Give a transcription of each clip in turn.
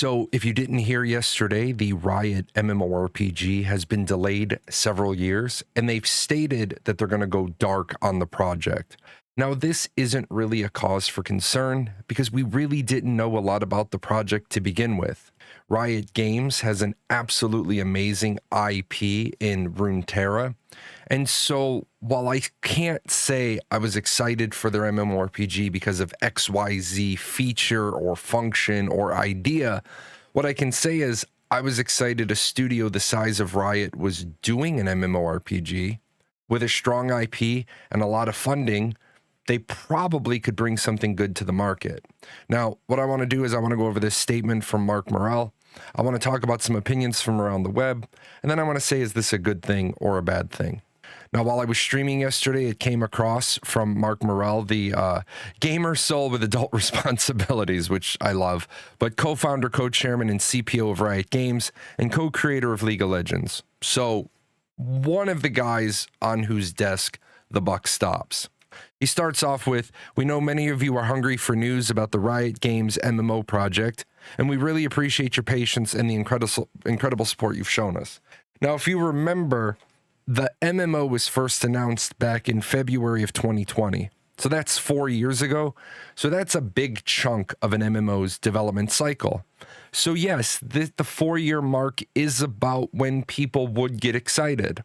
So, if you didn't hear yesterday, the Riot MMORPG has been delayed several years, and they've stated that they're going to go dark on the project. Now, this isn't really a cause for concern because we really didn't know a lot about the project to begin with. Riot Games has an absolutely amazing IP in Runeterra. And so, while I can't say I was excited for their MMORPG because of XYZ feature or function or idea, what I can say is I was excited a studio the size of Riot was doing an MMORPG with a strong IP and a lot of funding. They probably could bring something good to the market. Now, what I want to do is I want to go over this statement from Merrill. I want to talk about some opinions from around the web, and then I want to say, is this a good thing or a bad thing? Now, while I was streaming yesterday, it came across from Merrill, the gamer soul with adult responsibilities, which I love, but co-founder, co-chairman, and CPO of Riot Games, and co-creator of League of Legends. So, one of the guys on whose desk the buck stops. He starts off with, "We know many of you are hungry for news about the Riot Games MMO project, and we really appreciate your patience and the incredible support you've shown us." Now, if you remember, the MMO was first announced back in February of 2020. So that's 4 years ago. So that's a big chunk of an MMO's development cycle. So yes, the 4-year mark is about when people would get excited.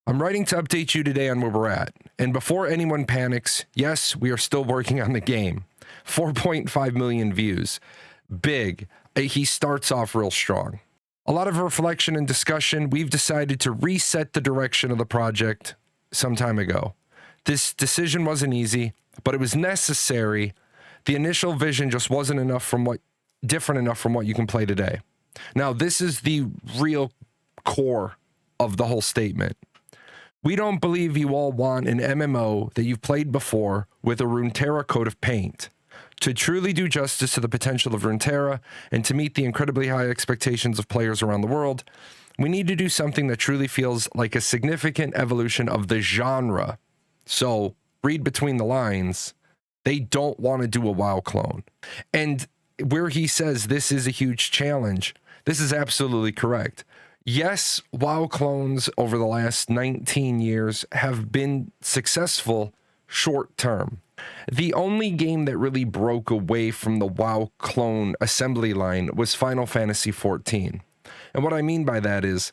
I'm writing to update you today on where we're at. And before anyone panics, yes, we are still working on the game. 4.5 million views. Big. He starts off real strong. A lot of reflection and discussion. We've decided to reset the direction of the project some time ago. This decision wasn't easy, but it was necessary. The initial vision just wasn't different enough from what you can play today. Now, this is the real core of the whole statement. We don't believe you all want an MMO that you've played before with a Runeterra coat of paint. To truly do justice to the potential of Runeterra and to meet the incredibly high expectations of players around the world, we need to do something that truly feels like a significant evolution of the genre. So, read between the lines, they don't want to do a WoW clone. And where he says this is a huge challenge, this is absolutely correct. Yes, WoW clones over the last 19 years have been successful short term. The only game that really broke away from the WoW clone assembly line was Final Fantasy XIV. And what I mean by that is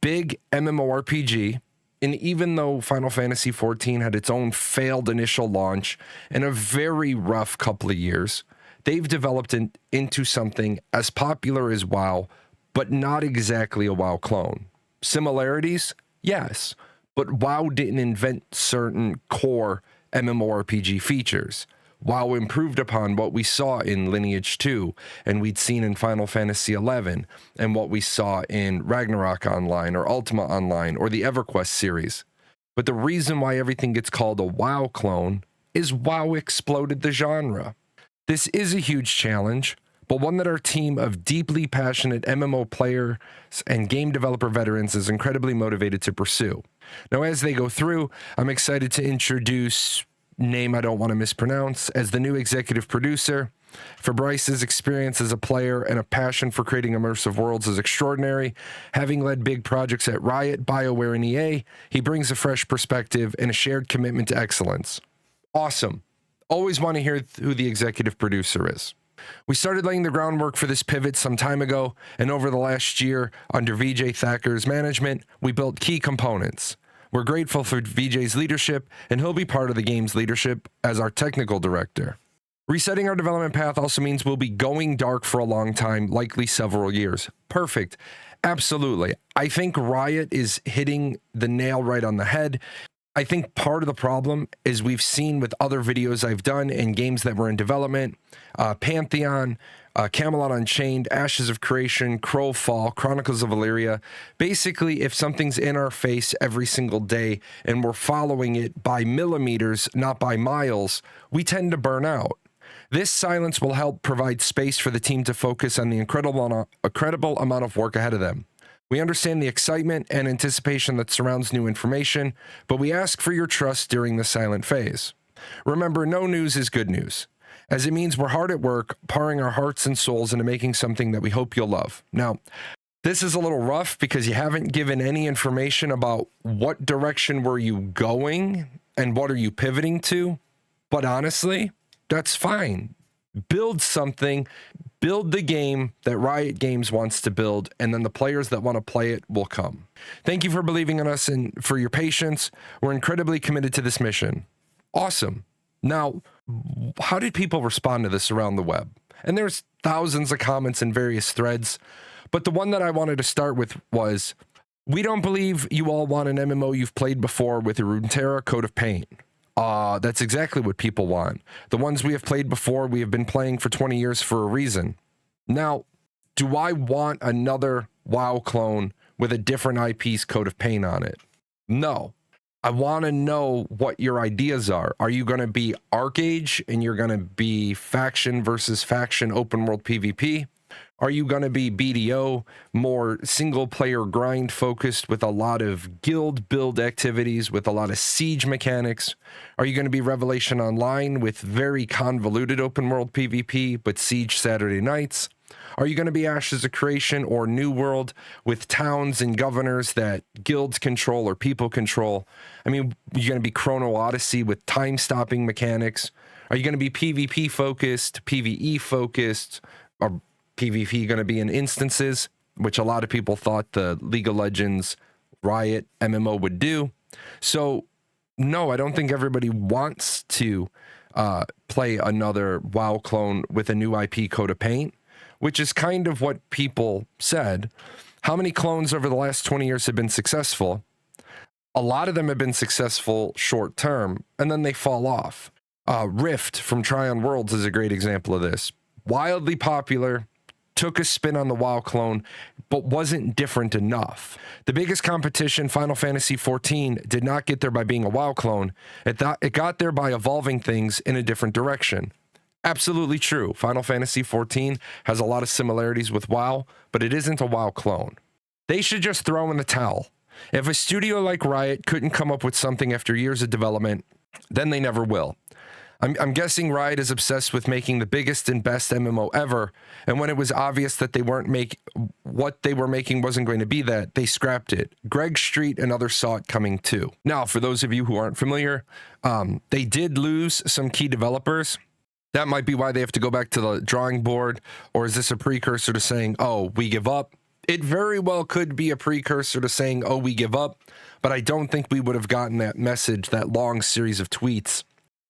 big MMORPG, and even though Final Fantasy XIV had its own failed initial launch and a very rough couple of years, they've developed into something as popular as WoW, but not exactly a WoW clone. Similarities? Yes, but WoW didn't invent certain core MMORPG features. WoW improved upon what we saw in Lineage 2, and we'd seen in Final Fantasy XI, and what we saw in Ragnarok Online, or Ultima Online, or the EverQuest series. But the reason why everything gets called a WoW clone is WoW exploded the genre. This is a huge challenge, but one that our team of deeply passionate MMO players and game developer veterans is incredibly motivated to pursue. Now, as they go through, I'm excited to introduce, name I don't want to mispronounce, as the new executive producer. For Bryce's experience as a player and a passion for creating immersive worlds is extraordinary. Having led big projects at Riot, BioWare, and EA, he brings a fresh perspective and a shared commitment to excellence. Awesome. Always want to hear who the executive producer is. We started laying the groundwork for this pivot some time ago, and over the last year, under VJ Thacker's management, we built key components. We're grateful for VJ's leadership, and he'll be part of the game's leadership as our technical director. Resetting our development path also means we'll be going dark for a long time, likely several years. Perfect. Absolutely. I think Riot is hitting the nail right on the head. I think part of the problem is we've seen with other videos I've done in games that were in development, Pantheon, Camelot Unchained, Ashes of Creation, Crowfall, Chronicles of Valyria. Basically, if something's in our face every single day and we're following it by millimeters, not by miles, we tend to burn out. This silence will help provide space for the team to focus on the incredible amount of work ahead of them. We understand the excitement and anticipation that surrounds new information, but we ask for your trust during the silent phase. Remember, no news is good news. as it means we're hard at work, pouring our hearts and souls into making something that we hope you'll love. Now, this is a little rough because you haven't given any information about what direction were you going and what are you pivoting to. But honestly, that's fine. Build something, build the game that Riot Games wants to build, and then the players that want to play it will come. Thank you for believing in us and for your patience. We're incredibly committed to this mission. Awesome. Now, how did people respond to this around the web? And there's thousands of comments in various threads, but the one that I wanted to start with was, we don't believe you all want an MMO you've played before with a Runeterra Code of Pain. That's exactly what people want. The ones we have played before, we have been playing for 20 years for a reason. Now, do I want another WoW clone with a different IP's Code of Pain on it? No. I want to know what your ideas are. Are you going to be Arcage and you're going to be faction versus faction open world PvP? Are you going to be BDO, more single player grind focused with a lot of guild build activities, with a lot of siege mechanics? Are you going to be Revelation Online with very convoluted open world PvP, but siege Saturday nights? Are you going to be Ashes of Creation or New World with towns and governors that guilds control or people control? I mean, you're going to be Chrono Odyssey with time stopping mechanics? Are you going to be PvP focused, PvE focused, or PvP going to be in instances, which a lot of people thought the League of Legends Riot MMO would do? So, no, I don't think everybody wants to play another WoW clone with a new IP Code of Paint, which is kind of what people said. How many clones over the last 20 years have been successful? A lot of them have been successful short term, and then they fall off. Rift from Tryon Worlds is a great example of this. Wildly popular, took a spin on the WoW clone, but wasn't different enough. The biggest competition, Final Fantasy XIV, did not get there by being a WoW clone. It got there by evolving things in a different direction. Absolutely true. Final Fantasy XIV has a lot of similarities with WoW, but it isn't a WoW clone. They should just throw in the towel. If a studio like Riot couldn't come up with something after years of development, then they never will. I'm guessing Riot is obsessed with making the biggest and best MMO ever, and when it was obvious that what they were making wasn't going to be that, they scrapped it. Greg Street and others saw it coming too. Now, for those of you who aren't familiar, they did lose some key developers. That might be why they have to go back to the drawing board, or is this a precursor to saying, oh, we give up? It very well could be a precursor to saying, oh, we give up, but I don't think we would have gotten that message, that long series of tweets,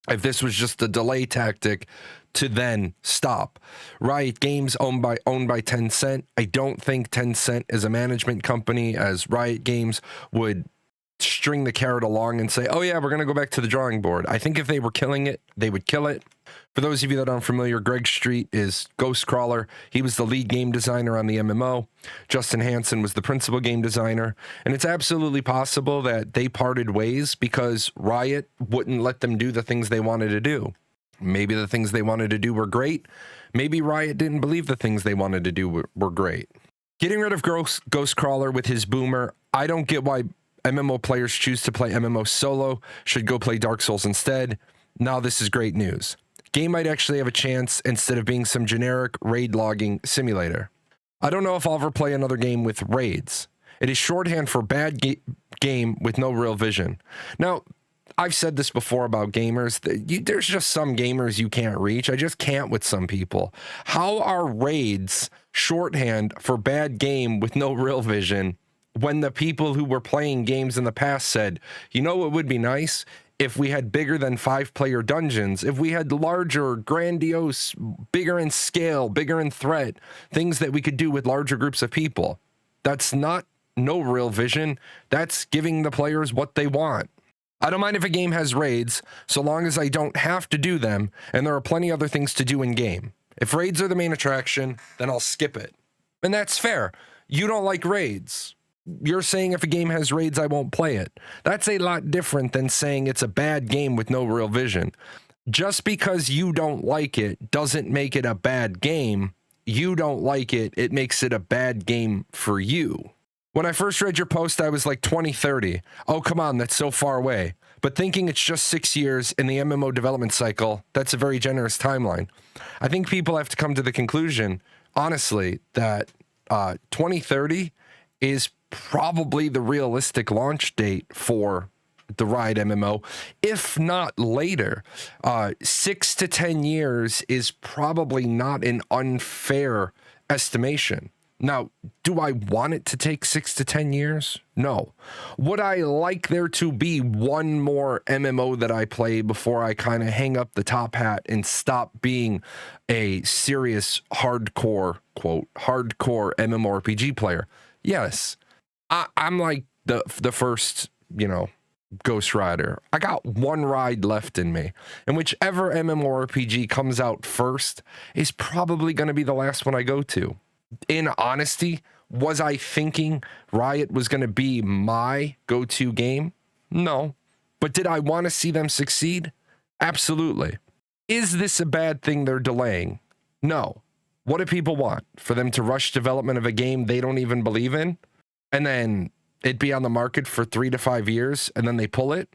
if this was just a delay tactic to then stop. Riot Games owned by Tencent. I don't think Tencent is a management company as Riot Games would string the carrot along and say, oh yeah, we're going to go back to the drawing board. I think if they were killing it, they would kill it. For those of you that aren't familiar, Greg Street is Ghostcrawler. He was the lead game designer on the MMO. Justin Hansen was the principal game designer. And it's absolutely possible that they parted ways because Riot wouldn't let them do the things they wanted to do. Maybe the things they wanted to do were great. Maybe Riot didn't believe the things they wanted to do were great. Getting rid of Ghostcrawler with his boomer, I don't get why MMO players choose to play MMO solo, should go play Dark Souls instead. Now this is great news. Game might actually have a chance instead of being some generic raid logging simulator. I don't know if I'll ever play another game with raids. It is shorthand for bad game with no real vision. Now, I've said this before about gamers. There's just some gamers you can't reach. I just can't with some people. How are raids shorthand for bad game with no real vision when the people who were playing games in the past said, you know what would be nice? If we had bigger than 5-player dungeons, if we had larger, grandiose, bigger in scale, bigger in threat, things that we could do with larger groups of people. That's not no real vision. That's giving the players what they want. I don't mind if a game has raids, so long as I don't have to do them, and there are plenty other things to do in game. If raids are the main attraction, then I'll skip it. And that's fair. You don't like raids. You're saying if a game has raids, I won't play it. That's a lot different than saying it's a bad game with no real vision. Just because you don't like it doesn't make it a bad game. You don't like it, it makes it a bad game for you. When I first read your post, I was like 2030. Oh, come on, that's so far away. But thinking it's just 6 years in the MMO development cycle, that's a very generous timeline. I think people have to come to the conclusion, honestly, that 2030 is probably the realistic launch date for the Riot MMO, if not later. 6 to 10 years is probably not an unfair estimation. Now, do I want it to take 6 to 10 years? No. Would I like there to be one more MMO that I play before I kind of hang up the top hat and stop being a serious hardcore, quote, hardcore MMORPG player? Yes. I'm like the first, Ghost Rider. I got one ride left in me, and whichever MMORPG comes out first is probably going to be the last one I go to. In honesty, was I thinking Riot was going to be my go-to game? No. But did I want to see them succeed? Absolutely. Is this a bad thing they're delaying? No. What do people want? For them to rush development of a game they don't even believe in? And then it be on the market for 3 to 5 years and then they pull it?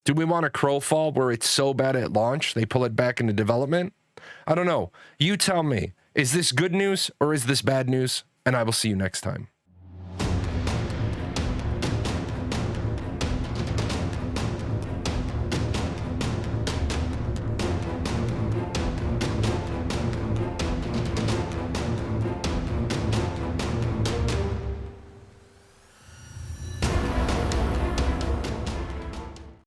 Do we want a Crowfall where it's so bad at launch they pull it back into development? I don't know. You tell me. Is this good news or is this bad news? And I will see you next time.